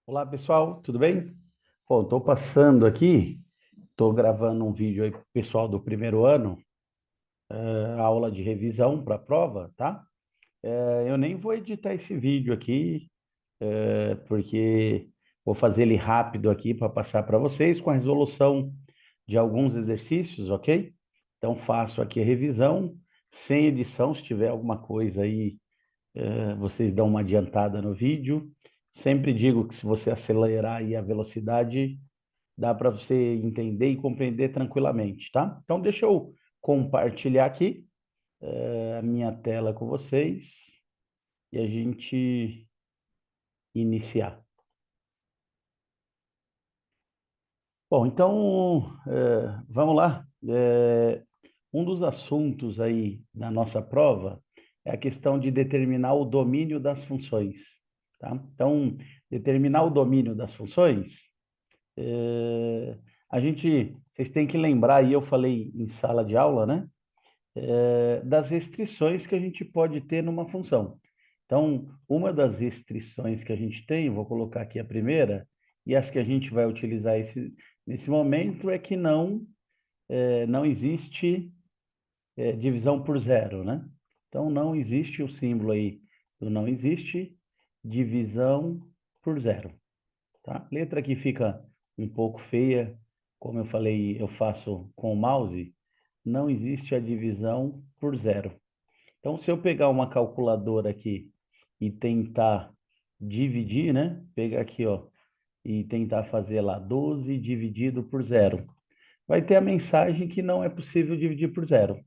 Olá, pessoal, tudo bem? Bom, estou passando aqui, estou gravando um vídeo aí para o pessoal do primeiro ano, aula de revisão para a prova, tá? Eu nem vou editar esse vídeo aqui, porque vou fazer ele rápido aqui para passar para vocês com a resolução de alguns exercícios, ok? Então, faço aqui a revisão, sem edição, se tiver alguma coisa aí, vocês dão uma adiantada no vídeo. Sempre digo que se você acelerar aí a velocidade, dá para você entender e compreender tranquilamente, tá? Então, deixa eu compartilhar aqui a minha tela com vocês e a gente iniciar. Bom, então, vamos lá. Um dos assuntos aí da nossa prova é a questão de determinar o domínio das funções, tá? Então, determinar o domínio das funções, vocês têm que lembrar, e eu falei em sala de aula, né? Das restrições que a gente pode ter numa função. Então, uma das restrições que a gente tem, vou colocar aqui a primeira, e as que a gente vai utilizar nesse momento, é que não existe divisão por zero, né? Então, não existe o símbolo aí do não existe divisão por zero, tá? Letra que fica um pouco feia, como eu falei, eu faço com o mouse, não existe a divisão por zero. Então, se eu pegar uma calculadora aqui e tentar dividir, né? Pegar aqui, ó, e tentar fazer lá 12 dividido por zero, vai ter a mensagem que não é possível dividir por zero,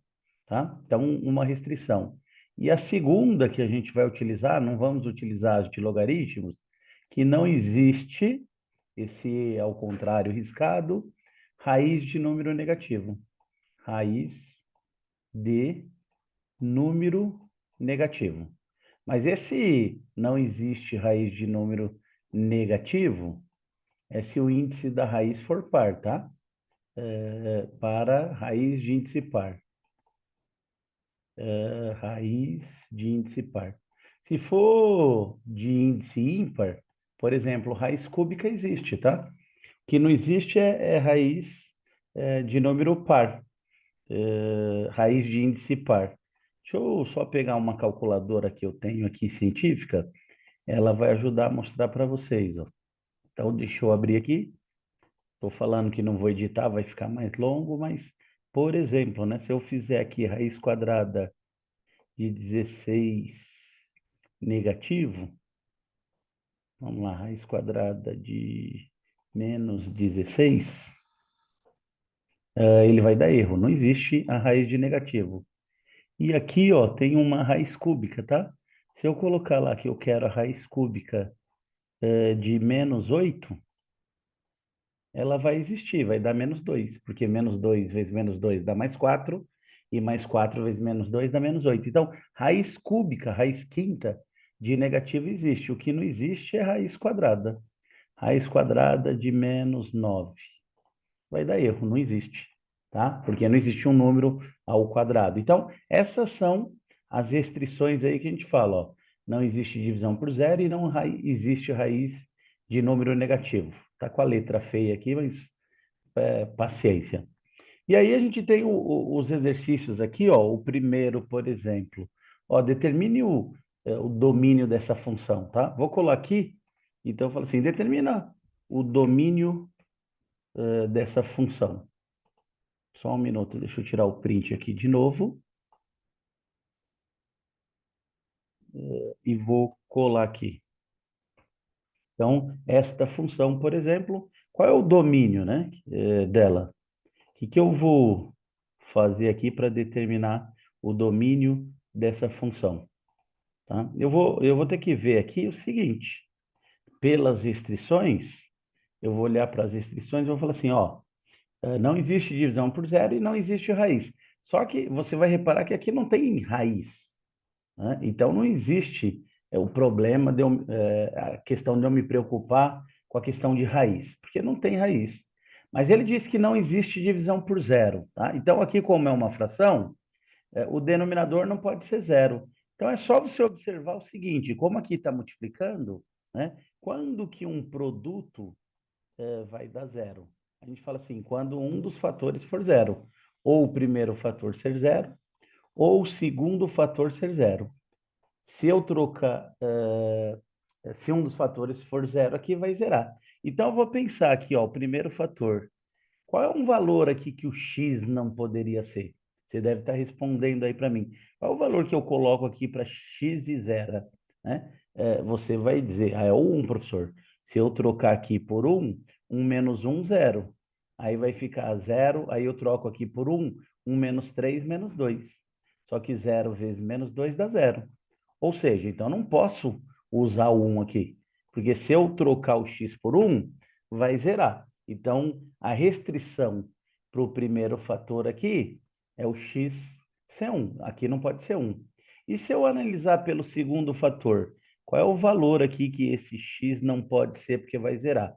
tá? Então, uma restrição. E a segunda que a gente vai utilizar, não vamos utilizar as de logaritmos, que não existe esse ao contrário riscado, raiz de número negativo. Raiz de número negativo. Mas esse não existe raiz de número negativo é se o índice da raiz for par, tá? Para raiz de índice par. Raiz de índice par. Se for de índice ímpar, por exemplo, raiz cúbica existe, tá? O que não existe é raiz de número par, raiz de índice par. Deixa eu só pegar uma calculadora que eu tenho aqui científica, ela vai ajudar a mostrar para vocês, ó. Então, deixa eu abrir aqui. Estou falando que não vou editar, vai ficar mais longo, mas, por exemplo, né, se eu fizer aqui raiz quadrada de 16 negativo, vamos lá, raiz quadrada de menos 16, ele vai dar erro, não existe a raiz de negativo. E aqui, ó, tem uma raiz cúbica, tá? Se eu colocar lá que eu quero a raiz cúbica de menos 8, ela vai existir, vai dar menos 2, porque menos 2 vezes menos 2 dá mais 4, e mais 4 vezes menos 2 dá menos 8. Então, raiz cúbica, raiz quinta de negativo existe. O que não existe é raiz quadrada. Raiz quadrada de menos 9. Vai dar erro, não existe, tá? Porque não existe um número ao quadrado. Então, essas são as restrições aí que a gente fala, ó. Não existe divisão por zero e não existe raiz de número negativo. Tá com a letra feia aqui, mas paciência. E aí a gente tem os exercícios aqui, ó. O primeiro, por exemplo, ó, determine o domínio dessa função, tá? Vou colar aqui, então eu falo assim, determina o domínio dessa função. Só um minuto, deixa eu tirar o print aqui de novo e vou colar aqui. Então, esta função, por exemplo, qual é o domínio, né, dela? O que eu vou fazer aqui para determinar o domínio dessa função? Tá? Eu vou ter que ver aqui o seguinte, pelas restrições, eu vou olhar para as restrições e vou falar assim, ó, não existe divisão por zero e não existe raiz. Só que você vai reparar que aqui não tem raiz, né? Então, não existe o problema a questão de eu me preocupar com a questão de raiz, porque não tem raiz. Mas ele diz que não existe divisão por zero, tá? Então, aqui, como é uma fração, o denominador não pode ser zero. Então, é só você observar o seguinte, como aqui está multiplicando, né? Quando que um produto vai dar zero? A gente fala assim, quando um dos fatores for zero. Ou o primeiro fator ser zero, ou o segundo fator ser zero. Se eu trocar, se um dos fatores for zero aqui, vai zerar. Então, eu vou pensar aqui, ó, o primeiro fator. Qual é um valor aqui que o x não poderia ser? Você deve estar respondendo aí para mim. Qual é o valor que eu coloco aqui para x e zero, né? Você vai dizer, é o 1, professor. Se eu trocar aqui por 1, 1 menos 1, 0. Aí vai ficar 0, aí eu troco aqui por 1, 1 menos 3, menos 2. Só que 0 vezes menos 2 dá 0. Ou seja, então eu não posso usar o 1 aqui, porque se eu trocar o x por 1, vai zerar. Então, a restrição para o primeiro fator aqui é o x ser 1. Aqui não pode ser 1. E se eu analisar pelo segundo fator, qual é o valor aqui que esse x não pode ser porque vai zerar?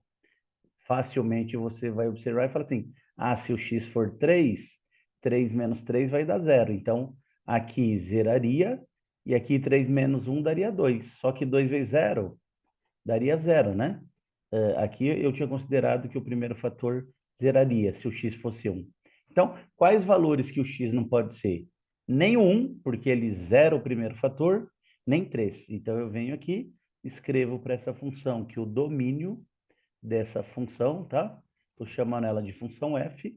Facilmente você vai observar e falar assim, se o x for 3, 3 menos 3 vai dar 0. Então, aqui zeraria, e aqui 3 menos 1 daria 2. Só que 2 vezes 0 daria 0, né? Aqui eu tinha considerado que o primeiro fator zeraria, se o x fosse 1. Então, quais valores que o x não pode ser? Nem 1, porque ele zera o primeiro fator, nem 3. Então, eu venho aqui, escrevo para essa função que o domínio dessa função, tá? Estou chamando ela de função f,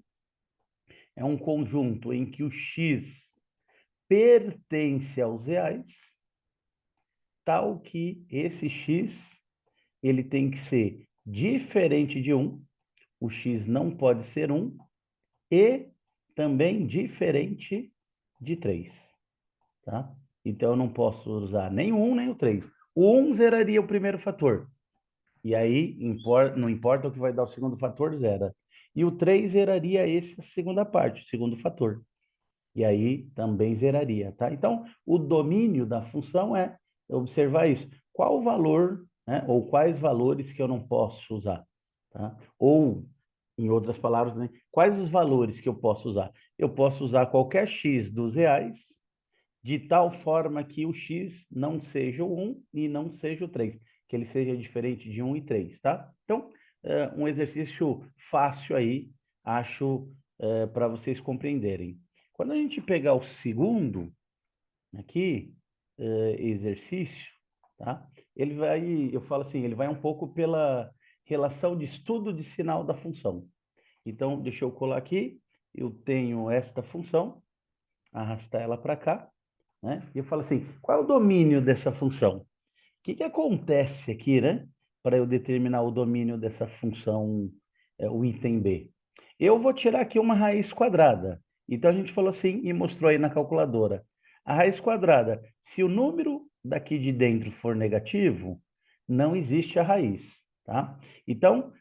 é um conjunto em que o x pertence aos reais, tal que esse x ele tem que ser diferente de 1, o x não pode ser 1, e também diferente de 3, tá? Então, eu não posso usar nem o 1 nem o 3. O 1 zeraria o primeiro fator, e aí não importa o que vai dar o segundo fator, zera. E o 3 zeraria essa segunda parte, o segundo fator. E aí também zeraria, tá? Então, o domínio da função é observar isso. Qual o valor, né, ou quais valores que eu não posso usar, tá? Ou, em outras palavras, né, quais os valores que eu posso usar? Eu posso usar qualquer x dos reais, de tal forma que o x não seja o 1 e não seja o 3, que ele seja diferente de 1 e 3, tá? Então, um exercício fácil aí, acho, para vocês compreenderem. Quando a gente pegar o segundo, aqui, exercício, tá? Ele vai, eu falo assim, ele vai um pouco pela relação de estudo de sinal da função. Então, deixa eu colar aqui, eu tenho esta função, arrastar ela para cá, né? E eu falo assim, qual é o domínio dessa função? O que acontece aqui, né? Para eu determinar o domínio dessa função, o item B. Eu vou tirar aqui uma raiz quadrada. Então, a gente falou assim e mostrou aí na calculadora. A raiz quadrada, se o número daqui de dentro for negativo, não existe a raiz, tá? Então,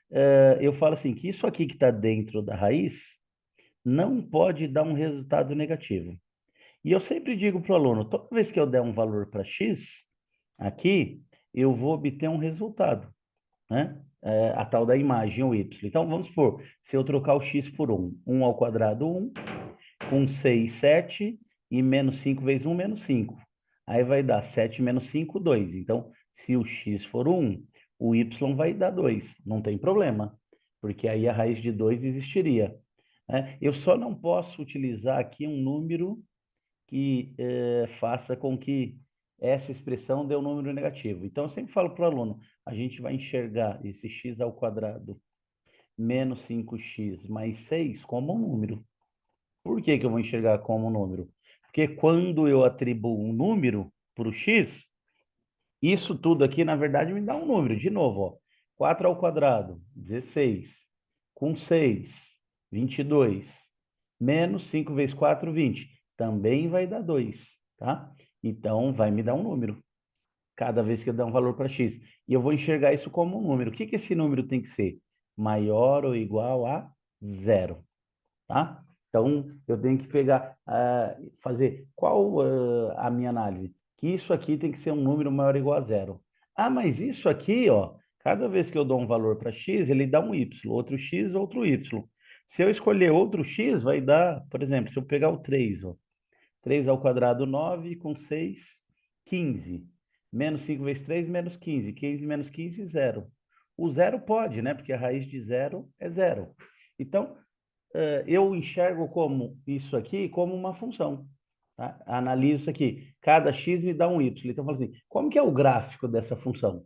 eu falo assim, que isso aqui que está dentro da raiz não pode dar um resultado negativo. E eu sempre digo para o aluno, toda vez que eu der um valor para x, aqui, eu vou obter um resultado, né? A tal da imagem, o y. Então, vamos supor, se eu trocar o x por 1, 1 ao quadrado, 1, com 6, 7, e menos 5 vezes 1, menos 5. Aí vai dar 7 menos 5, 2. Então, se o x for 1, o y vai dar 2. Não tem problema, porque aí a raiz de 2 existiria, né? Eu só não posso utilizar aqui um número que faça com que essa expressão dê um número negativo. Então, eu sempre falo para o aluno, a gente vai enxergar esse x ao quadrado menos 5x mais 6 como um número. Por que que eu vou enxergar como um número? Porque quando eu atribuo um número para o x, isso tudo aqui, na verdade, me dá um número. De novo, ó, 4 ao quadrado, 16. Com 6, 22. Menos 5 vezes 4, 20. Também vai dar 2, tá? Então, vai me dar um número. Cada vez que eu der um valor para x. E eu vou enxergar isso como um número. O que que esse número tem que ser? Maior ou igual a zero, tá? Então, eu tenho que pegar, fazer qual a minha análise? Que isso aqui tem que ser um número maior ou igual a zero. Mas isso aqui, ó, cada vez que eu dou um valor para x, ele dá um y, outro x, outro y. Se eu escolher outro x, vai dar, por exemplo, se eu pegar o 3, ó, 3 ao quadrado, 9, com 6, 15. Menos 5 vezes 3, menos 15. 15 menos 15, zero. O zero pode, né? Porque a raiz de zero é zero. Então, eu enxergo como isso aqui como uma função. Tá? Analiso isso aqui. Cada x me dá um y. Então, eu falo assim, como que é o gráfico dessa função?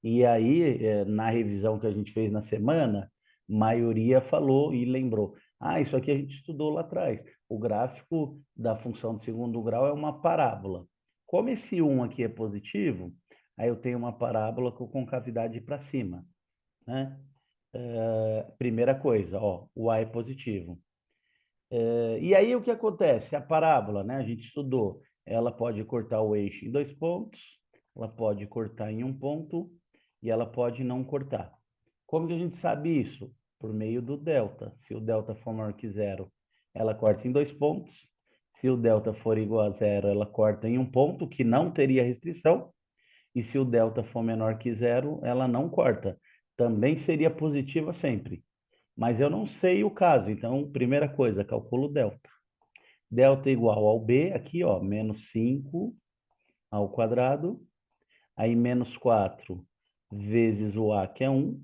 E aí, na revisão que a gente fez na semana, maioria falou e lembrou. Ah, isso aqui a gente estudou lá atrás. O gráfico da função de segundo grau é uma parábola. Como esse 1 aqui é positivo, aí eu tenho uma parábola com concavidade para cima, né? Primeira coisa, ó, o A é positivo. E aí o que acontece? A parábola, né? A gente estudou. Ela pode cortar o eixo em 2 pontos, ela pode cortar em 1 ponto e ela pode não cortar. Como que a gente sabe isso? Por meio do delta. Se o delta for maior que zero, ela corta em 2 pontos. Se o delta for igual a zero, ela corta em 1 ponto, que não teria restrição. E se o delta for menor que zero, ela não corta. Também seria positiva sempre. Mas eu não sei o caso, então, primeira coisa, calculo delta. Delta igual ao B, aqui, ó, menos 5 ao quadrado, aí menos 4 vezes o A, que é 1,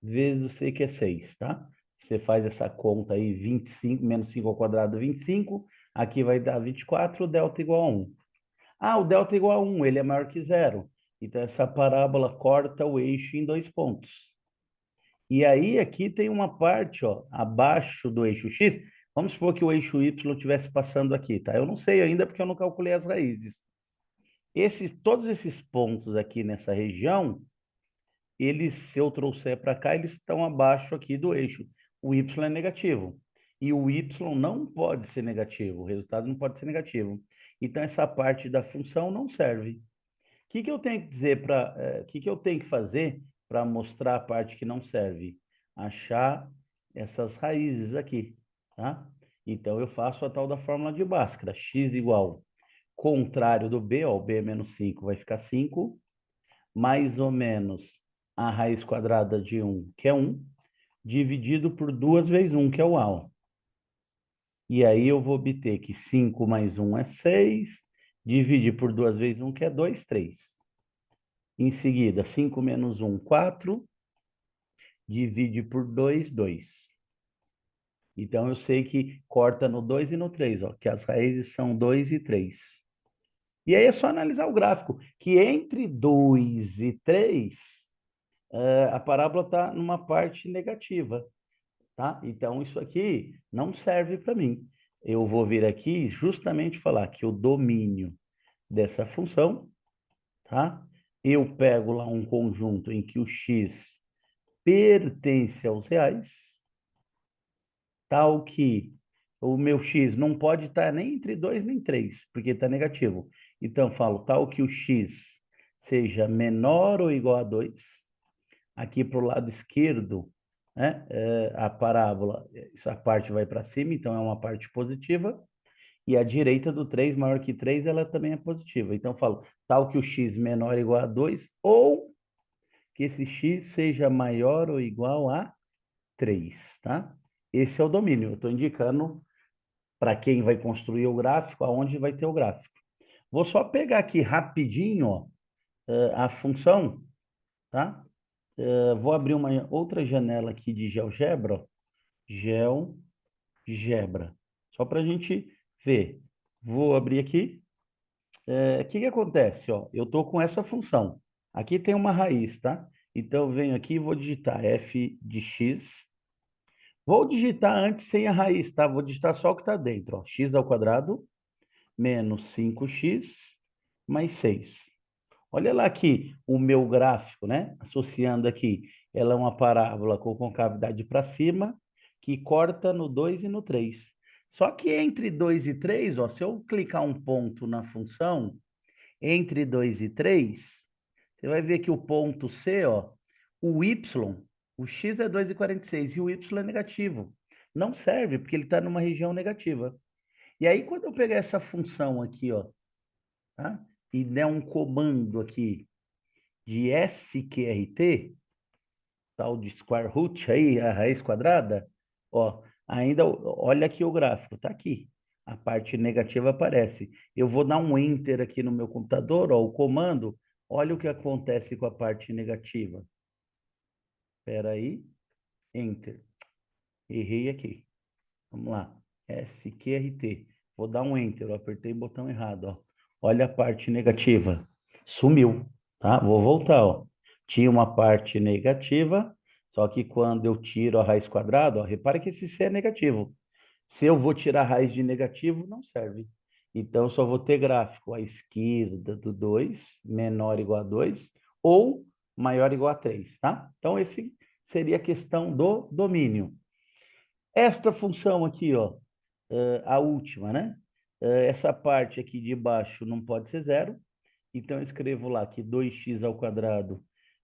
vezes o C, que é 6, tá? Você faz essa conta aí, 25, menos 5 ao quadrado, 25, aqui vai dar 24, delta igual a 1. Ah, o delta é igual a 1, ele é maior que zero. Então, essa parábola corta o eixo em 2 pontos. E aí, aqui tem uma parte, ó, abaixo do eixo X. Vamos supor que o eixo Y estivesse passando aqui, tá? Eu não sei ainda porque eu não calculei as raízes. Todos esses pontos aqui nessa região, eles, se eu trouxer para cá, eles estão abaixo aqui do eixo. O Y é negativo. E o Y não pode ser negativo. O resultado não pode ser negativo. Então, essa parte da função não serve. O que eu tenho que dizer para, que eu tenho que fazer para mostrar a parte que não serve? Achar essas raízes aqui, tá? Então eu faço a tal da fórmula de Bhaskara, x igual contrário do b, ó, o b é menos 5, vai ficar 5, mais ou menos a raiz quadrada de 1, que é 1, dividido por 2 vezes 1, que é o a, ó. E aí eu vou obter que 5 mais 1 é 6, dividir por 2 vezes 1, que é 2, 3. Em seguida, 5 menos 1, 4. Divide por 2, 2. Então, eu sei que corta no 2 e no 3, ó, que as raízes são 2 e 3. E aí é só analisar o gráfico, que entre 2 e 3, a parábola está numa parte negativa, tá? Então, isso aqui não serve para mim. Eu vou vir aqui justamente falar que o domínio dessa função, tá? Eu pego lá um conjunto em que o x pertence aos reais, tal que o meu x não pode estar nem entre 2 nem 3, porque está negativo. Então, falo tal que o x seja menor ou igual a 2. Aqui para o lado esquerdo, né, a parábola, essa parte vai para cima, então é uma parte positiva. E a direita do 3 maior que 3, ela também é positiva. Então, falo tal que o x menor ou igual a 2, ou que esse x seja maior ou igual a 3, tá? Esse é o domínio. Eu estou indicando para quem vai construir o gráfico, aonde vai ter o gráfico. Vou só pegar aqui rapidinho, ó, a função, tá? Vou abrir uma outra janela aqui de GeoGebra, ó. GeoGebra. Só para a gente ver. Vou abrir aqui. O que acontece? Ó? Eu estou com essa função. Aqui tem uma raiz, tá? Então, eu venho aqui e vou digitar f de x. Vou digitar antes sem a raiz, tá? Vou digitar só o que está dentro, ó. X ao quadrado menos 5x mais 6. Olha lá aqui o meu gráfico, né? Associando aqui, ela é uma parábola com concavidade para cima, que corta no 2 e no 3. Só que entre 2 e 3, ó, se eu clicar um ponto na função, entre 2 e 3, você vai ver que o ponto C, ó, o y, o x é 2,46 e o y é negativo. Não serve, porque ele está numa região negativa. E aí, quando eu pegar essa função aqui, ó, tá? E der um comando aqui de sqrt, tal de square root aí, a raiz quadrada, ó, ainda olha aqui o gráfico, tá aqui. a parte negativa aparece. Eu vou dar um Enter aqui no meu computador, ó, o comando, olha o que acontece com a parte negativa. Espera aí, Enter. Errei aqui. Vamos lá. SQRT. Vou dar um Enter. Eu apertei o botão errado. Ó. Olha a parte negativa. Sumiu. Tá? Vou voltar. Ó. Tinha uma parte negativa, só que quando eu tiro a raiz quadrada, ó, repara que esse C é negativo. Se eu vou tirar a raiz de negativo, não serve. Então, eu só vou ter gráfico à esquerda do 2, menor ou igual a 2, ou maior ou igual a 3, tá? Então, esse seria a questão do domínio. Esta função aqui, ó, a última, né? Essa parte aqui de baixo não pode ser zero, então eu escrevo lá que 2x ao quadrado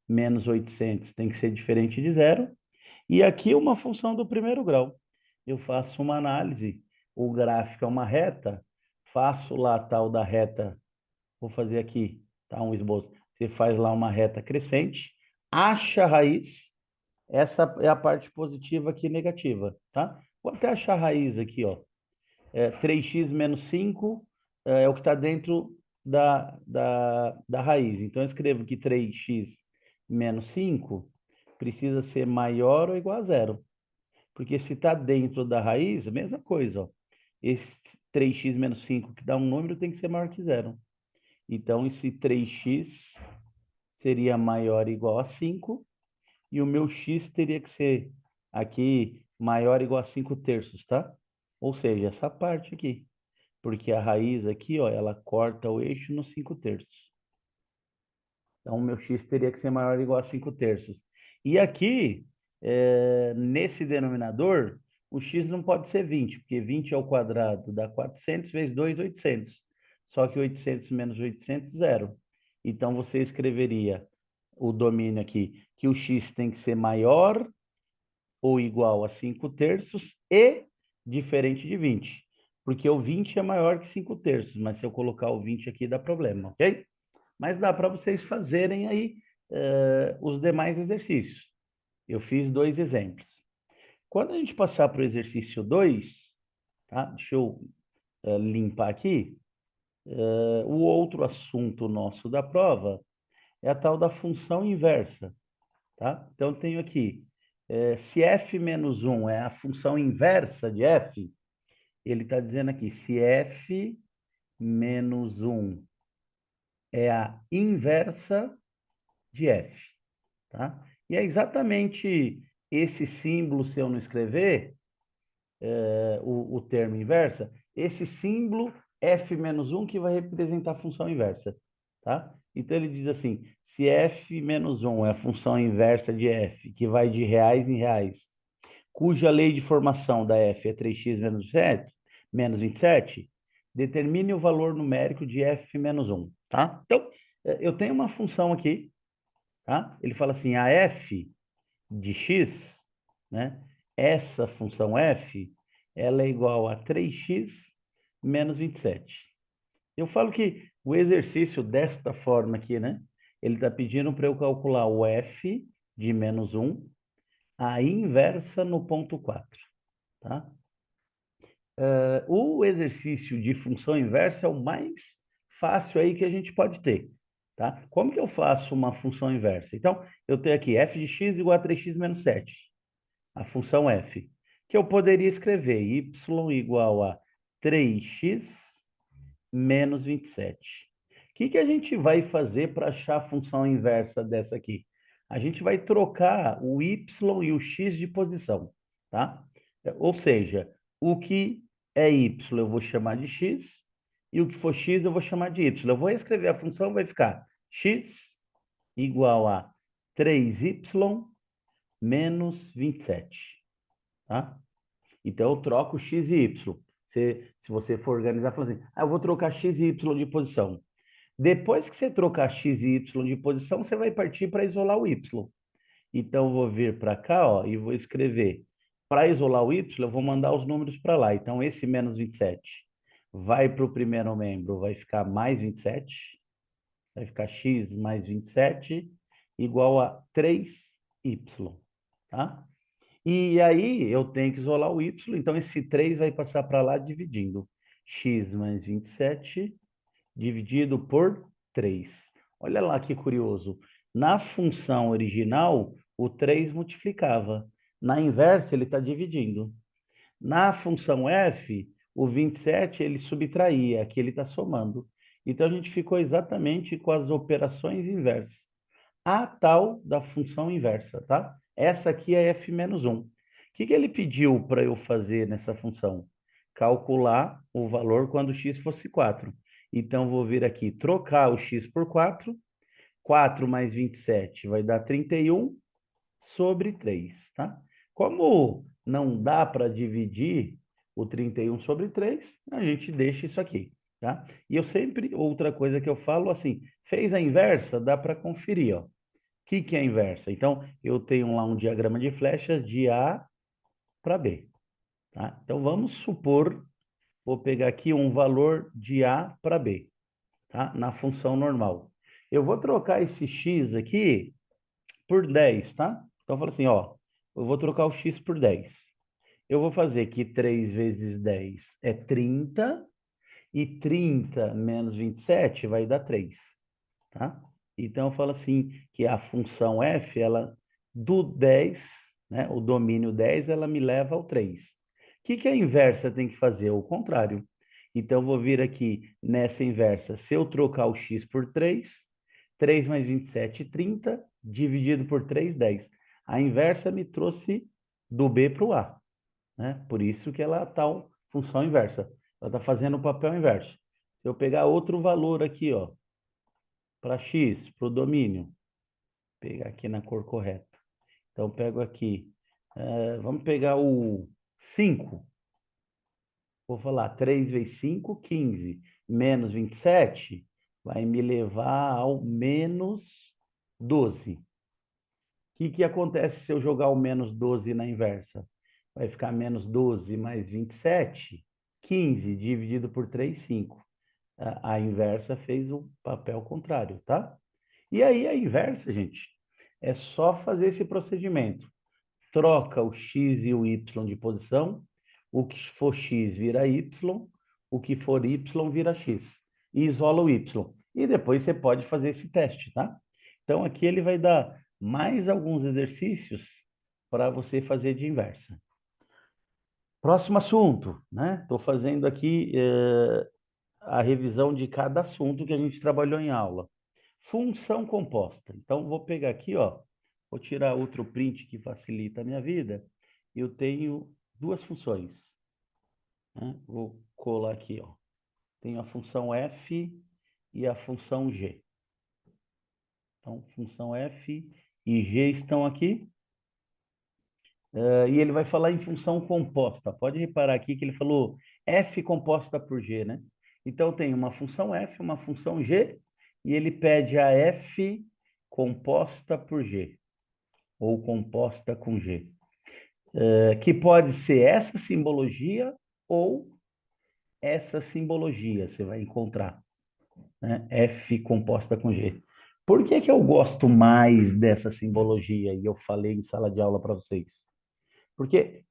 menos 800 tem que ser diferente de zero. E aqui uma função do primeiro grau. Eu faço uma análise, o gráfico é uma reta, faço lá a tal da reta, vou fazer aqui, tá? Um esboço. Você faz lá uma reta crescente, acha a raiz, essa é a parte positiva aqui negativa, tá? Vou até achar a raiz aqui, ó. 3x menos 5 é o que está dentro da raiz. Então, eu escrevo que 3x menos 5 precisa ser maior ou igual a zero. Porque se está dentro da raiz, a mesma coisa, ó. Esse 3x menos 5 que dá um número tem que ser maior que zero. Então, esse 3x seria maior ou igual a 5 e o meu x teria que ser aqui maior ou igual a 5 terços, tá? Ou seja, essa parte aqui. Porque a raiz aqui, ó, ela corta o eixo nos 5 terços. Então, o meu x teria que ser maior ou igual a 5 terços. E aqui, nesse denominador, o x não pode ser 20, porque 20 ao quadrado dá 400 vezes 2, 800. Só que 800 menos 800, zero. Então, você escreveria o domínio aqui, que o x tem que ser maior ou igual a 5 terços e diferente de 20. Porque o 20 é maior que 5 terços, mas se eu colocar o 20 aqui dá problema, ok? Mas dá para vocês fazerem aí os demais exercícios. Eu fiz 2 exemplos. Quando a gente passar para o exercício 2, tá? Deixa eu limpar aqui. O outro assunto nosso da prova é a tal da função inversa, tá? Então, eu tenho aqui, se f menos 1 é a função inversa de f, ele está dizendo aqui, se f menos 1 é a inversa de f, tá? E é exatamente esse símbolo, se eu não escrever o termo inversa, esse símbolo f menos 1 que vai representar a função inversa, tá? Então, ele diz assim, se f menos 1 é a função inversa de f, que vai de reais em reais, cuja lei de formação da f é 3x menos 7, menos 27, determine o valor numérico de f menos 1, tá? Então, eu tenho uma função aqui, tá? Ele fala assim, a f de x, né? Essa função f, ela é igual a 3x menos 27. Eu falo que o exercício desta forma aqui, né? Ele está pedindo para eu calcular o f de menos 1, a inversa no ponto 4, tá? O exercício de função inversa é o mais fácil aí que a gente pode ter, tá? Como que eu faço uma função inversa? Então, eu tenho aqui f de x igual a 3x menos 7, a função f, que eu poderia escrever y igual a 3x menos 27. O que a gente vai fazer para achar a função inversa dessa aqui? A gente vai trocar o y e o x de posição, tá? Ou seja, o que é y eu vou chamar de x, e o que for x eu vou chamar de y. Eu vou escrever a função, vai ficar x igual a 3y menos 27, tá? Então, eu troco x e y. Se você for organizar, fala assim, eu vou trocar x e y de posição. Depois que você trocar x e y de posição, você vai partir para isolar o y. Então, eu vou vir para cá, ó, e vou escrever. Para isolar o y, eu vou mandar os números para lá. Então, esse menos 27 vai para o primeiro membro, vai ficar mais 27. Vai ficar x mais 27 igual a 3y, tá? E aí eu tenho que isolar o y, então esse 3 vai passar para lá dividindo. x mais 27 dividido por 3. Olha lá que curioso. Na função original, o 3 multiplicava. Na inversa, ele está dividindo. Na função f, o 27 ele subtraía, aqui ele está somando. Então, a gente ficou exatamente com as operações inversas. A tal da função inversa, tá? Essa aqui é f menos 1. O que ele pediu para eu fazer nessa função? Calcular o valor quando x fosse 4. Então, vou vir aqui, trocar o x por 4. 4 mais 27 vai dar 31 sobre 3, tá? Como não dá para dividir o 31 sobre 3, a gente deixa isso aqui, tá? E eu sempre, outra coisa que eu falo, assim, fez a inversa, dá para conferir, ó. O que é a inversa? Então, eu tenho lá um diagrama de flechas de A para B, tá? Então, vamos supor, vou pegar aqui um valor de A para B, tá? Na função normal. Eu vou trocar esse x aqui por 10, tá? Então, eu falo assim, ó, eu vou trocar o x por 10. Eu vou fazer que 3 vezes 10 é 30, e 30 menos 27 vai dar 3, tá? Então, eu falo assim, que a função f, ela, do 10, né, o domínio 10, ela me leva ao 3. O que a inversa tem que fazer? O contrário. Então, eu vou vir aqui nessa inversa, se eu trocar o x por 3, 3 mais 27, 30, dividido por 3, 10. A inversa me trouxe do B para o A, né? Por isso que ela está função inversa. Ela está fazendo o papel inverso. Se eu pegar outro valor aqui, ó, para x, para o domínio, pegar aqui na cor correta. Então, eu pego aqui, vamos pegar o 5. Vou falar 3 vezes 5, 15. Menos 27 vai me levar ao menos 12. O que acontece se eu jogar o menos 12 na inversa? Vai ficar menos 12 mais 27, 15 dividido por 3, 5. A inversa fez o papel contrário, tá? E aí a inversa, gente, é só fazer esse procedimento. Troca o x e o y de posição, o que for x vira y, o que for y vira x. E isola o y. E depois você pode fazer esse teste, tá? Então aqui ele vai dar mais alguns exercícios para você fazer de inversa. Próximo assunto, né? Estou fazendo aqui a revisão de cada assunto que a gente trabalhou em aula. Função composta. Então, vou pegar aqui, ó, vou tirar outro print que facilita a minha vida. Eu tenho duas funções, né? Vou colar aqui, ó. Tenho a função f e a função g. Então, função f e g estão aqui. E ele vai falar em função composta. Pode reparar aqui que ele falou f composta por g, né? Então, tem uma função f, uma função g, e ele pede a f composta por g, ou composta com g. Que pode ser essa simbologia ou essa simbologia, você vai encontrar, né? F composta com G. Por que eu gosto mais dessa simbologia? E eu falei em sala de aula para vocês. Porque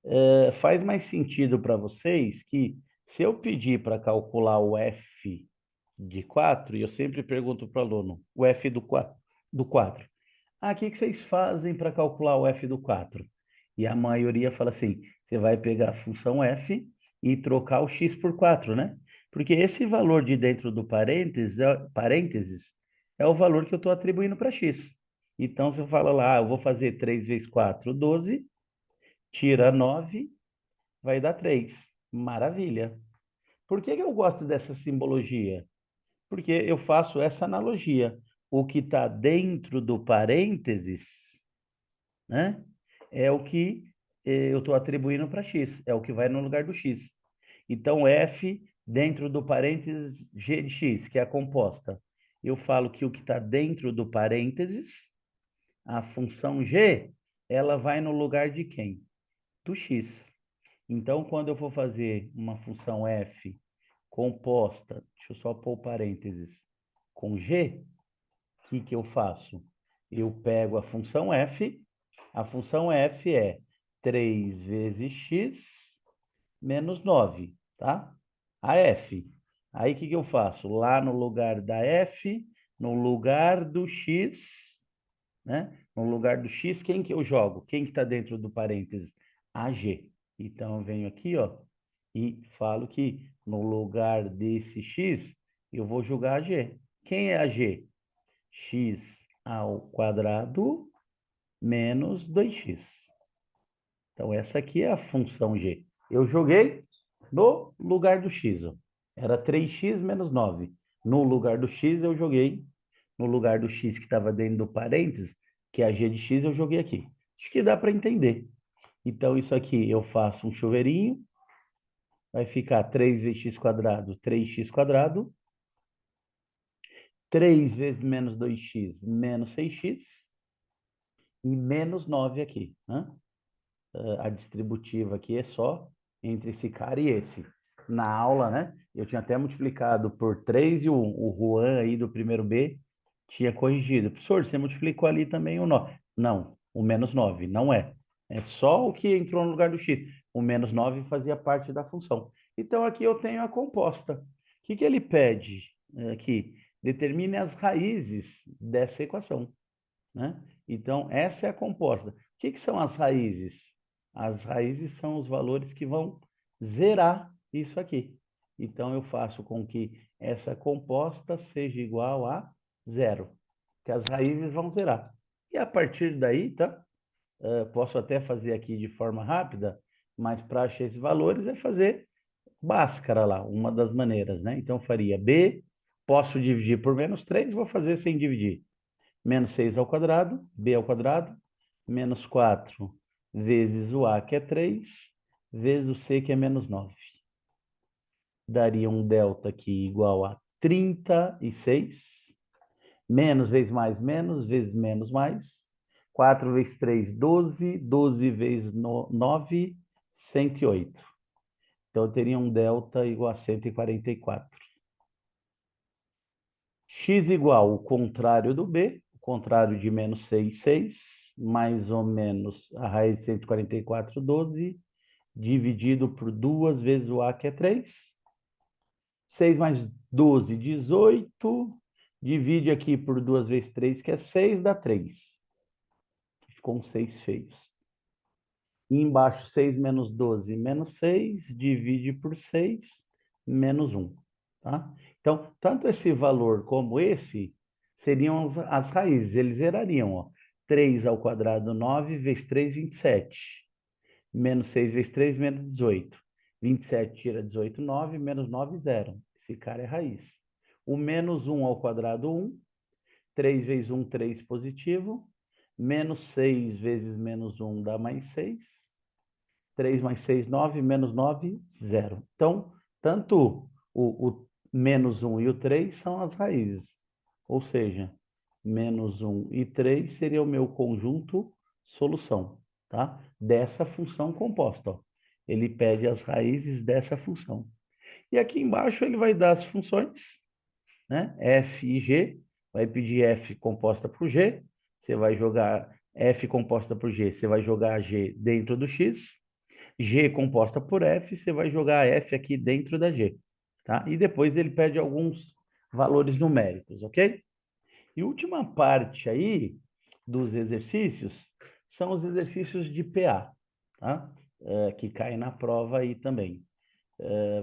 faz mais sentido para vocês que se eu pedir para calcular o F de 4, e eu sempre pergunto para o aluno, o F do 4. O que vocês fazem para calcular o F do 4? E a maioria fala assim, você vai pegar a função F e trocar o x por 4, né? Porque esse valor de dentro do parênteses é o valor que eu estou atribuindo para x. Então, você fala lá, eu vou fazer 3 vezes 4, 12, tira 9, vai dar 3. Maravilha. Por que eu gosto dessa simbologia? Porque eu faço essa analogia. O que está dentro do parênteses, né, é o que eu estou atribuindo para x, é o que vai no lugar do x. Então, f dentro do parênteses g de x, que é a composta. Eu falo que o que está dentro do parênteses, a função g, ela vai no lugar de quem? Do x. Então, quando eu for fazer uma função f composta, deixa eu só pôr parênteses, com g, o que eu faço? Eu pego a função f é 3 vezes x menos 9, tá? a f. Aí, o que que eu faço? Lá no lugar da f, no lugar do x, né? No lugar do x, quem que eu jogo? Quem que está dentro do parênteses? AG. Então, eu venho aqui, ó, e falo que no lugar desse x, eu vou jogar AG. Quem é AG? X ao quadrado menos 2x. Então, essa aqui é a função g. Eu joguei no lugar do x. Ó. Era 3x menos 9. No lugar do x, eu joguei. No lugar do x que estava dentro do parênteses, que é a g de x, eu joguei aqui. Acho que dá para entender. Então, isso aqui eu faço um chuveirinho. Vai ficar 3 vezes x quadrado, 3x quadrado. 3 vezes menos 2x, menos 6x. E menos 9 aqui. Né? A distributiva aqui é só entre esse cara e esse. Na aula, né? Eu tinha até multiplicado por 3 e o Juan aí do primeiro B tinha corrigido. Professor, você multiplicou ali também o 9. Não, o menos 9, não é. É só o que entrou no lugar do x. O menos 9 fazia parte da função. Então, aqui eu tenho a composta. O que que ele pede aqui? Determine as raízes dessa equação, né? Então, essa é a composta. O que que são as raízes? As raízes são os valores que vão zerar isso aqui. Então, eu faço com que essa composta seja igual a zero, que as raízes vão zerar. E a partir daí, tá? Posso até fazer aqui de forma rápida, mas para achar esses valores é fazer Bhaskara lá, uma das maneiras, né? Então, eu faria B, posso dividir por menos 3, vou fazer sem dividir menos 6 ao quadrado, b ao quadrado, menos 4 vezes o a, que é 3, vezes o c, que é menos 9. Daria um delta aqui igual a 36, menos vezes mais, mais. 4 vezes 3, 12, 12 vezes 9, 108. Então, eu teria um delta igual a 144. X igual o contrário do B, o contrário de menos 6, 6, mais ou menos a raiz de 144, 12, dividido por 2 vezes o A, que é 3. 6 mais 12, 18. Divide aqui por 2 vezes 3, que é 6, dá 3. Ficou um 6 feios. E embaixo, 6 menos 12, menos 6, divide por 6, menos 1. Tá? Então, tanto esse valor como esse seriam as raízes, eles zerariam. Ó. 3 ao quadrado, 9, vezes 3, 27. Menos 6 vezes 3, menos 18. 27 tira 18, 9, menos 9, 0. Esse cara é raiz. O menos 1 ao quadrado, 1. 3 vezes 1, 3 positivo. Menos 6 vezes menos 1 dá mais 6. 3 mais 6, 9, menos 9, 0. Então, tanto o menos 1 e o 3 são as raízes. Ou seja, menos 1 e 3 seria o meu conjunto solução, tá? Dessa função composta. Ó. Ele pede as raízes dessa função. E aqui embaixo ele vai dar as funções, né? F e G. Vai pedir F composta por G. Você vai jogar F composta por G. Você vai jogar G dentro do X. G composta por F, você vai jogar F aqui dentro da G, tá? E depois ele pede alguns valores numéricos, ok? E última parte aí dos exercícios são os exercícios de PA, tá? Que caem na prova aí também.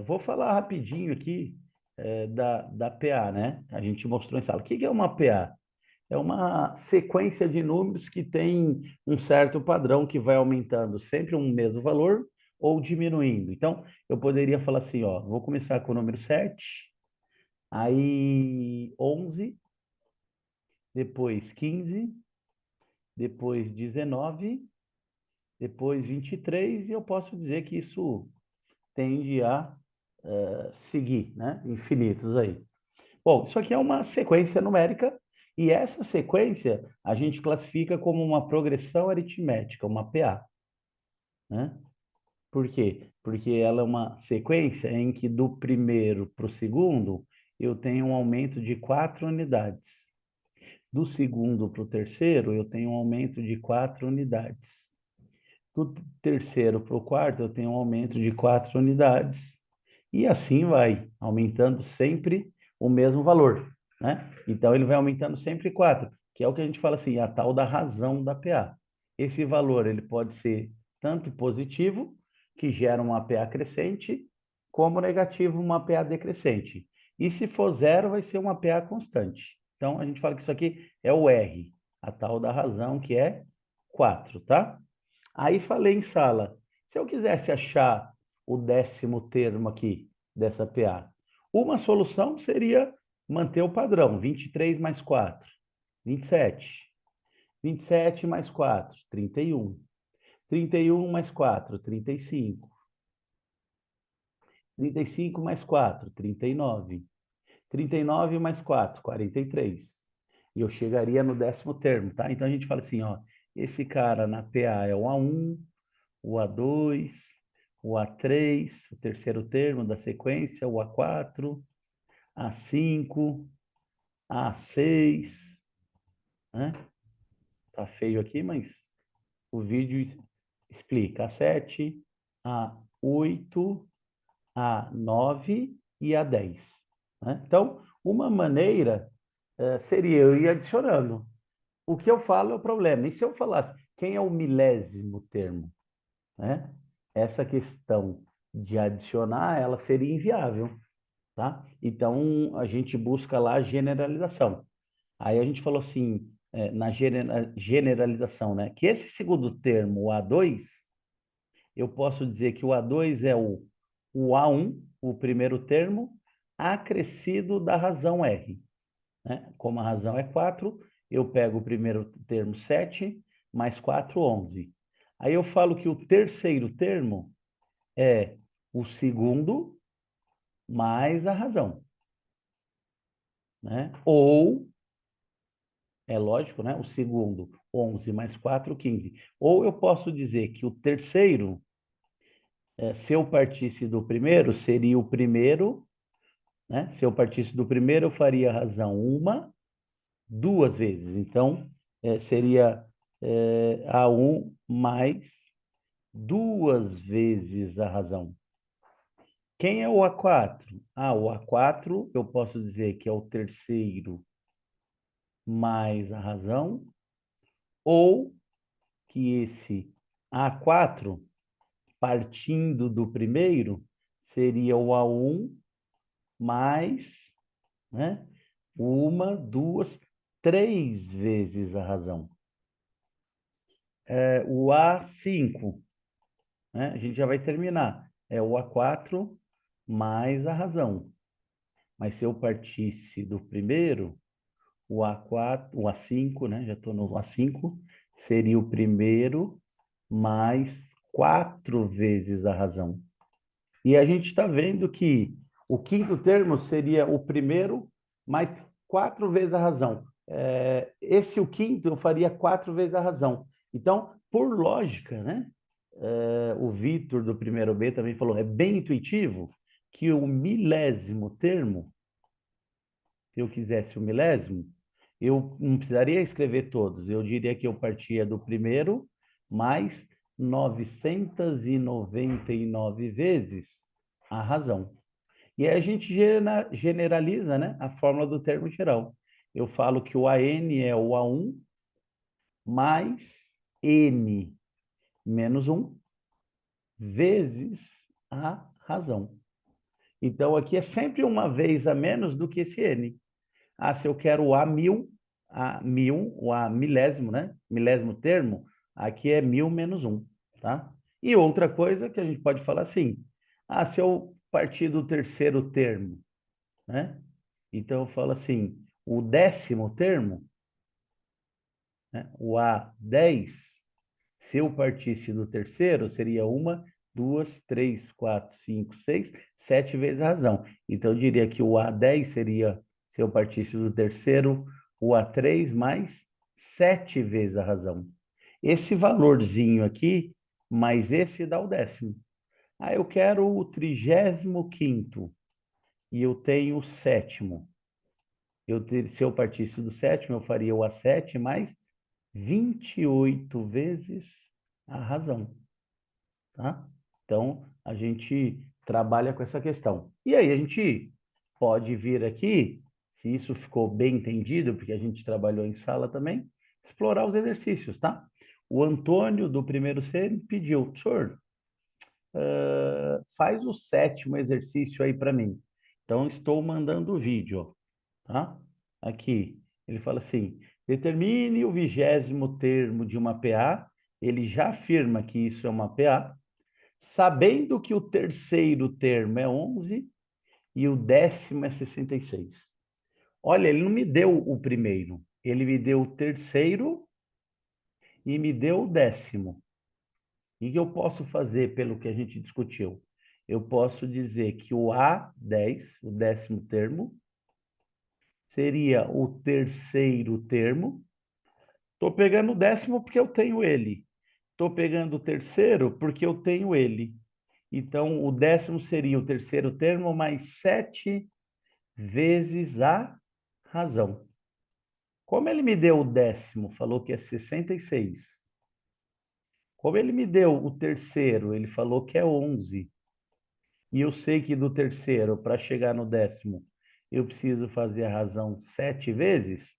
Vou falar rapidinho aqui da PA, né? A gente mostrou em sala. O que é uma PA? É uma sequência de números que tem um certo padrão que vai aumentando sempre um mesmo valor ou diminuindo. Então, eu poderia falar assim, ó, vou começar com o número 7, aí 11, depois 15, depois 19, depois 23, e eu posso dizer que isso tende a seguir, né? Infinitos aí. Bom, isso aqui é uma sequência numérica e essa sequência a gente classifica como uma progressão aritmética, uma PA, né? Por quê? Porque ela é uma sequência em que do primeiro para o segundo eu tenho um aumento de 4 unidades. Do segundo para o terceiro eu tenho um aumento de 4 unidades. Do terceiro para o quarto eu tenho um aumento de 4 unidades. E assim vai, aumentando sempre o mesmo valor, né? Então, ele vai aumentando sempre 4, que é o que a gente fala assim, a tal da razão da PA. Esse valor, ele pode ser tanto positivo, que gera uma PA crescente, como negativo, uma PA decrescente. E se for zero, vai ser uma PA constante. Então, a gente fala que isso aqui é o R, a tal da razão, que é 4, tá? Aí falei em sala. Se eu quisesse achar o 10º termo aqui dessa PA, uma solução seria manter o padrão, 23 mais 4, 27. 27 mais 4, 31. 31 mais 4, 35. 35 mais 4, 39. 39 mais 4, 43. E eu chegaria no 10º termo, tá? Então a gente fala assim, ó, esse cara na PA é o A1, o A2, o A3, o terceiro termo da sequência, o A4, A5, A6, né? Tá feio aqui, mas o vídeo explica. A7, A8, A9 e A10. Né? Então, uma maneira seria eu ir adicionando. O que eu falo é o problema. E se eu falasse quem é o milésimo termo? Né? Essa questão de adicionar, ela seria inviável, tá? Então, a gente busca lá a generalização. Aí a gente falou assim, na generalização, né? Que esse segundo termo, o A2, eu posso dizer que o A2 é o A1, o primeiro termo, acrescido da razão R. Né? Como a razão é 4, eu pego o primeiro termo 7, mais 4, 11. Aí eu falo que o terceiro termo é o segundo mais a razão, né? Ou, é lógico, né? O segundo, 11 mais 4, 15. Ou eu posso dizer que o terceiro, se eu partisse do primeiro, seria o primeiro, né? Se eu partisse do primeiro, eu faria a razão duas vezes. Então, seria A1 mais duas vezes a razão. Quem é o A4? O A4 eu posso dizer que é o terceiro mais a razão, ou que esse A4, partindo do primeiro, seria o A1 mais, né, uma, duas, três vezes a razão. O A5, né, a gente já vai terminar. É o A4 mais a razão. Mas se eu partisse do primeiro, o A4, o A5, né? Já estou no A5, seria o primeiro mais quatro vezes a razão. E a gente está vendo que o quinto termo seria o primeiro mais quatro vezes a razão. O quinto eu faria quatro vezes a razão. Então, por lógica, né? O Vitor do primeiro B também falou, é bem intuitivo que o milésimo termo, se eu quisesse o milésimo, eu não precisaria escrever todos. Eu diria que eu partia do primeiro mais 999 vezes a razão. E aí a gente generaliza, né, a fórmula do termo geral. Eu falo que o AN é o A1 mais N menos 1 vezes a razão. Então, aqui é sempre uma vez a menos do que esse N. Se eu quero o A1000, o A milésimo, né? Milésimo termo, aqui é 1000 menos 1, tá? E outra coisa que a gente pode falar assim, se eu partir do terceiro termo, né? Então eu falo assim, o 10º termo, né? O A10, se eu partisse do terceiro, seria uma, duas, três, quatro, cinco, seis, sete vezes a razão. Então, eu diria que o A10 seria, se eu partisse do terceiro, o A3 mais sete vezes a razão. Esse valorzinho aqui, mais esse dá o 10º. Eu quero o 35º e eu tenho o 7º. Se eu partisse do 7º, eu faria o A7 mais 28 vezes a razão, tá? Então, a gente trabalha com essa questão. E aí a gente pode vir aqui, se isso ficou bem entendido, porque a gente trabalhou em sala também, explorar os exercícios, tá? O Antônio, do primeiro C, pediu, senhor, faz o sétimo exercício aí para mim. Então, estou mandando o vídeo, tá? Aqui, ele fala assim, determine o 20º termo de uma PA, ele já afirma que isso é uma PA, sabendo que o terceiro termo é 11 e o 10º é 66. Olha, ele não me deu o primeiro, ele me deu o terceiro e me deu o 10º. O que eu posso fazer pelo que a gente discutiu? Eu posso dizer que o A10, o 10º termo, seria o terceiro termo. Estou pegando o 10º porque eu tenho ele. Estou pegando o terceiro porque eu tenho ele. Então, o 10º seria o terceiro termo mais 7 vezes a razão. Como ele me deu o 10º, falou que é 66. Como ele me deu o terceiro, ele falou que é 11. E eu sei que do terceiro, para chegar no 10º, eu preciso fazer a razão 7 vezes,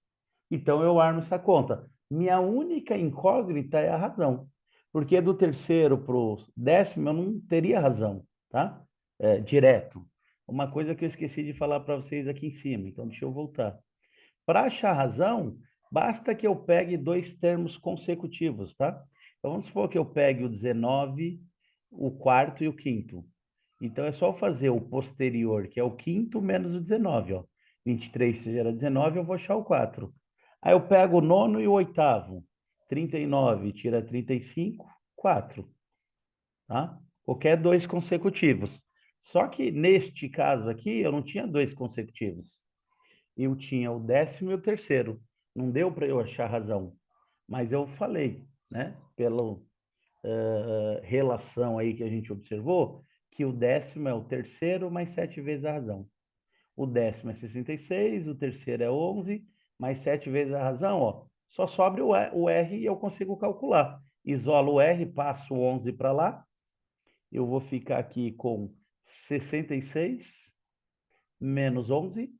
então eu armo essa conta. Minha única incógnita é a razão, porque do terceiro para o 10º eu não teria razão, tá? Direto. Uma coisa que eu esqueci de falar para vocês aqui em cima, então deixa eu voltar. Para achar a razão, basta que eu pegue dois termos consecutivos, tá? Então vamos supor que eu pegue o 19, o quarto e o quinto. Então é só fazer o posterior, que é o quinto, menos o 19, ó. 23 gera 19, eu vou achar o 4. Aí eu pego o nono e o oitavo. 39 tira 35, 4. Tá? Qualquer dois consecutivos. Só que neste caso aqui, eu não tinha dois consecutivos. Eu tinha o 10º e o terceiro. Não deu para eu achar razão. Mas eu falei, né? Pela relação aí que a gente observou, que o 10º é o terceiro mais 7 vezes a razão. O 10º é 66, o terceiro é 11, mais 7 vezes a razão, ó. Só sobra o R e eu consigo calcular. Isolo o R, passo o 11 para lá. Eu vou ficar aqui com 66 menos 11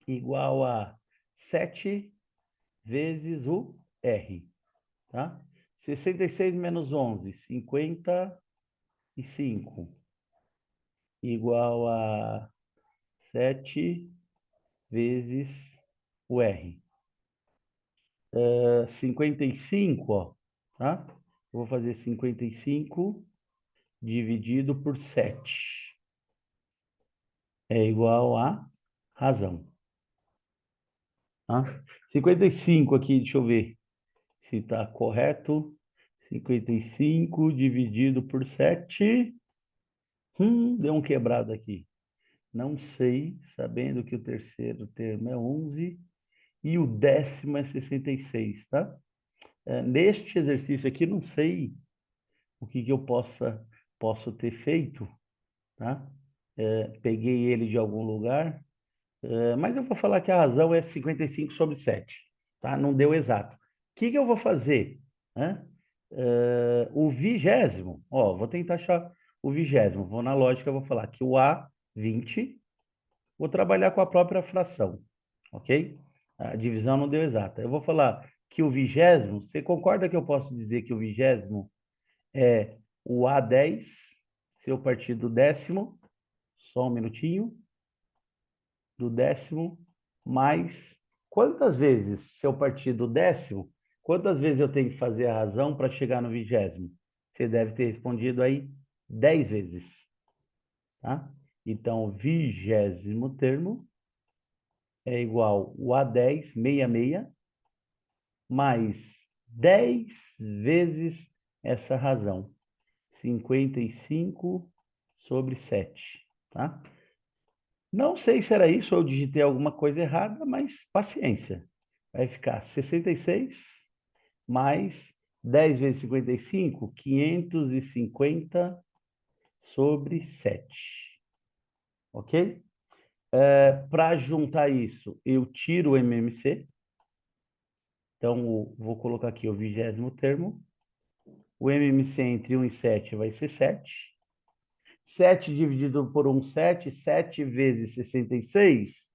igual a 7 vezes o R, tá? 66 menos 11, 55, igual a 7 vezes o R. 55, ó, tá? Eu vou fazer 55 dividido por 7. É igual a razão. Tá? 55 aqui, deixa eu ver se está correto. 55 dividido por 7. Deu um quebrado aqui. Não sei, sabendo que o terceiro termo é 11 e o 10º é 66, tá? Neste exercício aqui, não sei o que eu posso ter feito, tá? Peguei ele de algum lugar, mas eu vou falar que a razão é 55 sobre 7, tá? Não deu exato. O que eu vou fazer? Né? O 20º, ó, vou tentar achar o 20º, vou na lógica, vou falar que o A20, vou trabalhar com a própria fração, ok? A divisão não deu exata. Eu vou falar que o 20º, você concorda que eu posso dizer que o 20º é o A10, se eu partir do 10º, só um minutinho, do 10º, mais quantas vezes, se eu partir do 10º, quantas vezes eu tenho que fazer a razão para chegar no 20º? Você deve ter respondido aí 10 vezes, tá? Então, o 20º termo é igual o A10, 66, mais 10 vezes essa razão. 55 sobre 7, tá? Não sei se era isso ou eu digitei alguma coisa errada, mas paciência. Vai ficar 66 mais 10 vezes 55, 550 sobre 7. Ok? Para juntar isso, eu tiro o MMC. Então, vou colocar aqui o 20º termo. O MMC entre 1 e 7 vai ser 7. 7 dividido por 1, 7. 7 vezes 66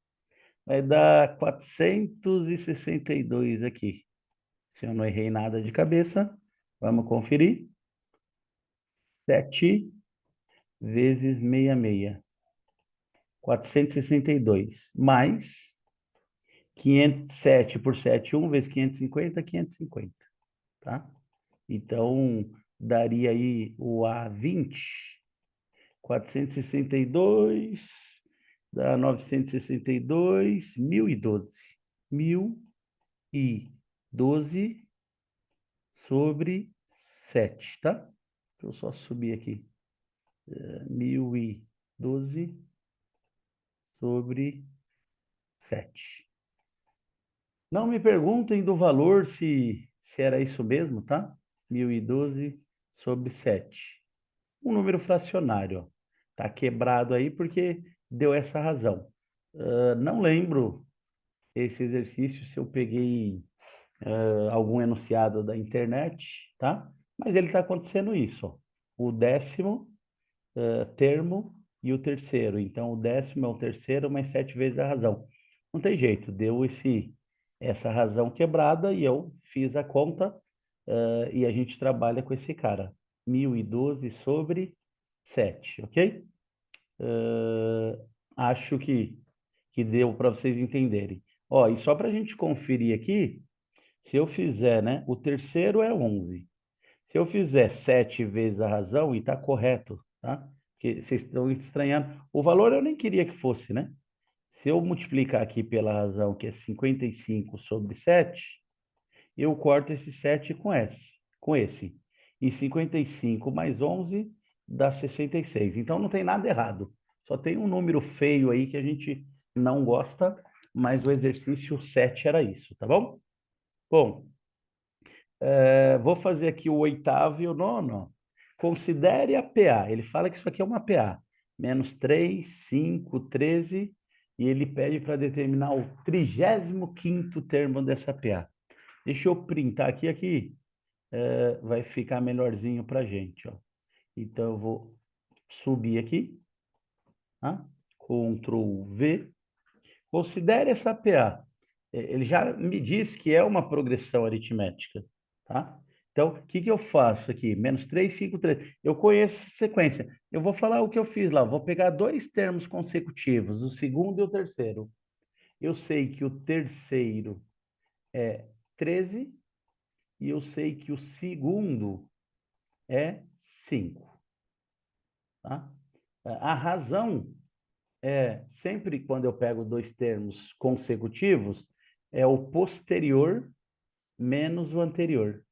vai dar 462 aqui. Se eu não errei nada de cabeça, vamos conferir. 7 vezes 66. 462. Mais 507 por 7, 1 vezes 550, 550. Tá? Então, daria aí o A20. 462 dá 962, 1012. 1012 sobre 7, tá? Deixa eu só subir aqui. 1012 sobre 7. Não me perguntem do valor se era isso mesmo, tá? 1012 sobre 7. Um número fracionário, ó. Tá quebrado aí porque deu essa razão. Não lembro esse exercício se eu peguei algum enunciado da internet, tá? Mas ele está acontecendo isso, ó. O décimo termo e o terceiro. Então, o décimo é o terceiro, mais 7 vezes a razão. Não tem jeito, deu essa razão quebrada e eu fiz a conta e a gente trabalha com esse cara. 1012 sobre 7, ok? Acho que deu para vocês entenderem. Ó, e só para a gente conferir aqui, se eu fizer, né? O terceiro é 11. Se eu fizer 7 vezes a razão, e está correto, tá? Porque vocês estão estranhando. O valor eu nem queria que fosse, né? Se eu multiplicar aqui pela razão, que é 55 sobre 7, eu corto esse 7 com esse. E 55 mais 11 dá 66. Então não tem nada errado. Só tem um número feio aí que a gente não gosta, mas o exercício 7 era isso, tá bom? Bom, vou fazer aqui o oitavo e o nono. Considere a PA. Ele fala que isso aqui é uma PA. Menos 3, 5, 13. E ele pede para determinar o 35º termo dessa PA. Deixa eu printar aqui, vai ficar melhorzinho para a gente. Ó. Então, eu vou subir aqui. Tá? Ctrl V. Considere essa PA. Ele já me disse que é uma progressão aritmética, tá? Então, o que que eu faço aqui? Menos 3, 5, 3. Eu conheço a sequência. Eu vou falar o que eu fiz lá. Vou pegar dois termos consecutivos, o segundo e o terceiro. Eu sei que o terceiro é 13 e eu sei que o segundo é 5, tá? A razão sempre quando eu pego dois termos consecutivos, é o posterior menos o anterior.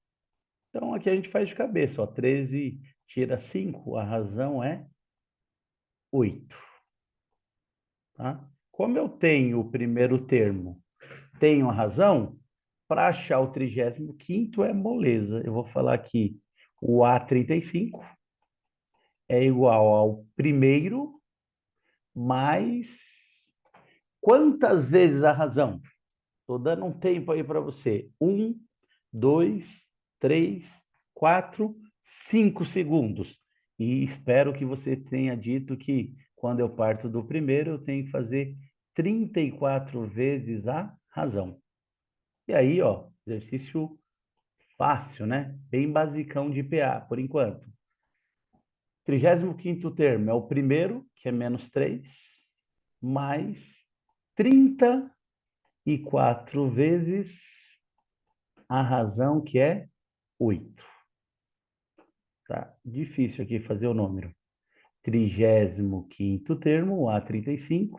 Então, aqui a gente faz de cabeça, ó, 13 tira 5, a razão é 8. Tá? Como eu tenho o primeiro termo, tenho a razão, para achar o 35º é moleza. Eu vou falar aqui, o A35 é igual ao primeiro mais quantas vezes a razão? Estou dando um tempo aí para você. 1, 2, 3, 4, 5 segundos. E espero que você tenha dito que quando eu parto do primeiro, eu tenho que fazer 34 vezes a razão. E aí, ó, exercício fácil, né? Bem basicão de PA, por enquanto. 35º termo é o primeiro, que é menos 3, mais 34 vezes a razão, que é 8. Tá difícil aqui fazer o número. 35º termo, A35.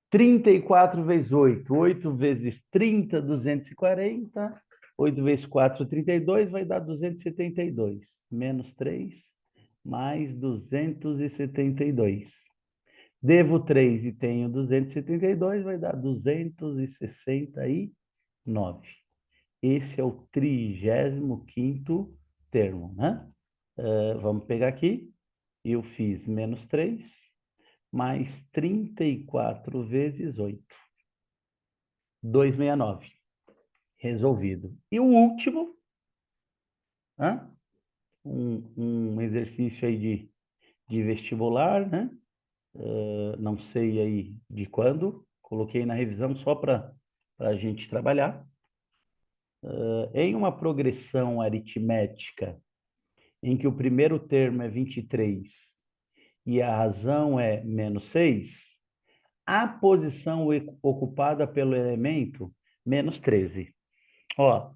34 vezes 8. 8 vezes 30, 240. 8 vezes 4, 32, vai dar 272. Menos 3, mais 272. Devo 3 e tenho 272, vai dar 269. Esse é o 35º termo, né? Vamos pegar aqui. Eu fiz menos 3, mais 34 vezes 8. 269. Resolvido. E o último, um exercício aí de vestibular, né? Não sei aí de quando, coloquei na revisão só para a gente trabalhar. Em uma progressão aritmética em que o primeiro termo é 23 e a razão é -6, a posição ocupada pelo elemento, -13. Ó,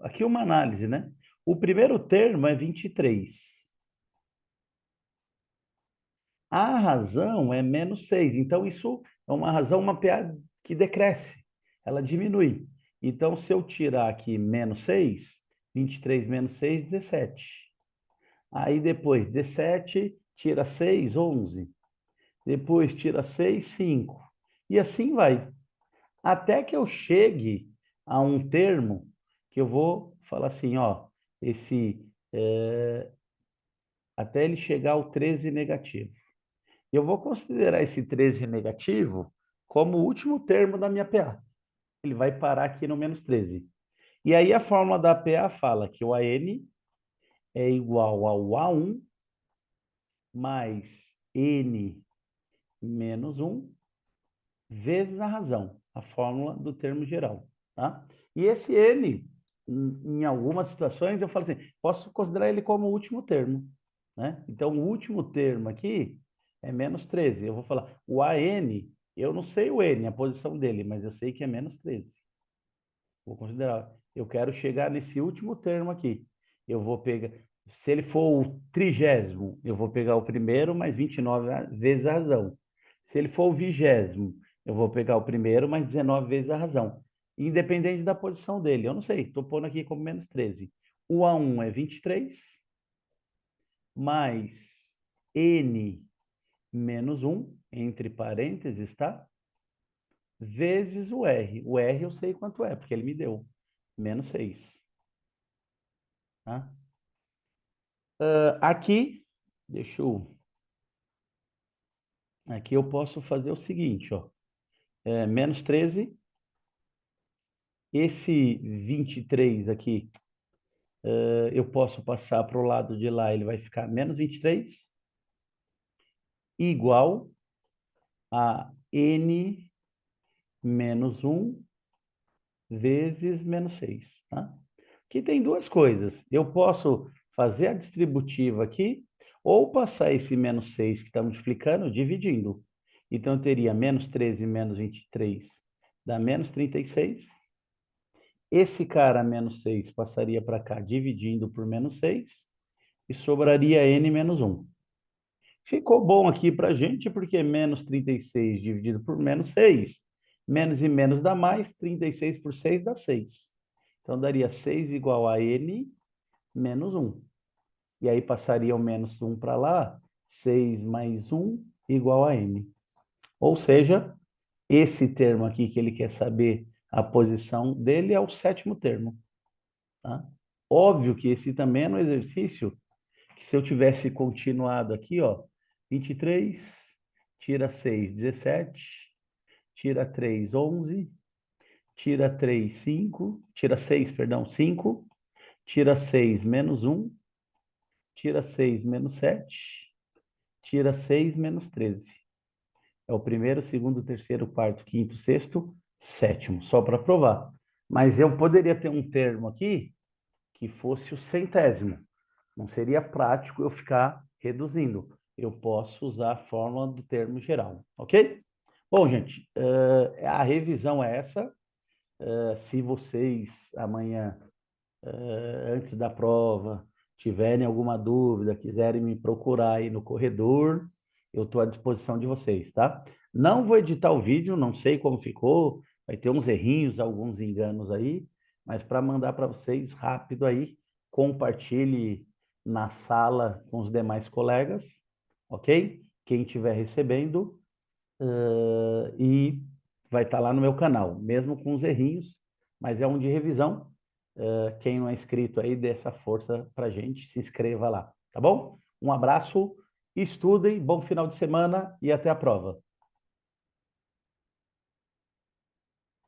aqui uma análise, né? O primeiro termo é 23. A razão é -6. Então, isso é uma razão, uma PA que decresce. Ela diminui. Então, se eu tirar aqui -6, 23 menos 6, 17. Aí depois, 17, tira 6, 11. Depois, tira 6, 5. E assim vai. Até que eu chegue a um termo que eu vou falar assim, ó, até ele chegar ao 13 negativo. Eu vou considerar esse 13 negativo como o último termo da minha PA. Ele vai parar aqui no -13. E aí a fórmula da PA fala que o AN é igual ao A1 mais N menos 1 vezes a razão, a fórmula do termo geral, tá? E esse N, em algumas situações, eu falo assim, posso considerar ele como o último termo, né? Então, o último termo aqui é -13. Eu vou falar, o AN, eu não sei o N, a posição dele, mas eu sei que é -13. Vou considerar. Eu quero chegar nesse último termo aqui. Eu vou pegar, se ele for o 30º, eu vou pegar o primeiro mais 29 vezes a razão. Se ele for o 20º, eu vou pegar o primeiro mais 19 vezes a razão. Independente da posição dele. Eu não sei, estou pondo aqui como -13. O A1 é 23, mais N menos 1, entre parênteses, tá? Vezes o R. O R eu sei quanto é, porque ele me deu. -6. Tá? Aqui, deixa eu... Aqui eu posso fazer o seguinte, ó. -13. Esse 23 aqui, eu posso passar para o lado de lá, ele vai ficar -23, igual a N menos 1 vezes -6, tá? Aqui tem duas coisas. Eu posso fazer a distributiva aqui, ou passar esse -6 que está multiplicando, dividindo. Então, eu teria -13 menos 23 dá -36. Esse cara, -6, passaria para cá, dividindo por -6, e sobraria N menos 1. Ficou bom aqui para a gente, porque -36 dividido por -6, menos e menos dá mais, 36 por 6 dá 6. Então, daria 6 igual a N menos 1. E aí passaria o -1 para lá, 6 mais 1 igual a N. Ou seja, esse termo aqui que ele quer saber a posição dele é o sétimo termo. Tá? Óbvio que esse também é no exercício, que se eu tivesse continuado aqui, ó, 23, tira 6, 17, tira 3, 11, tira 3, 5, tira 6, perdão, 5, tira 6, menos 1, tira 6, menos 7, tira 6, menos 13. É o primeiro, segundo, terceiro, quarto, quinto, sexto, sétimo, só para provar. Mas eu poderia ter um termo aqui que fosse o centésimo. Não seria prático eu ficar reduzindo. Eu posso usar a fórmula do termo geral, ok? Bom, gente, a revisão é essa. Se vocês amanhã, antes da prova, tiverem alguma dúvida, quiserem me procurar aí no corredor, eu estou à disposição de vocês, tá? Não vou editar o vídeo, não sei como ficou, vai ter uns errinhos, alguns enganos aí, mas para mandar para vocês rápido aí, compartilhe na sala com os demais colegas, ok? Quem estiver recebendo, e vai estar lá no meu canal, mesmo com os errinhos, mas é um de revisão. Quem não é inscrito aí, dê essa força para a gente, se inscreva lá, tá bom? Um abraço, estudem, bom final de semana e até a prova.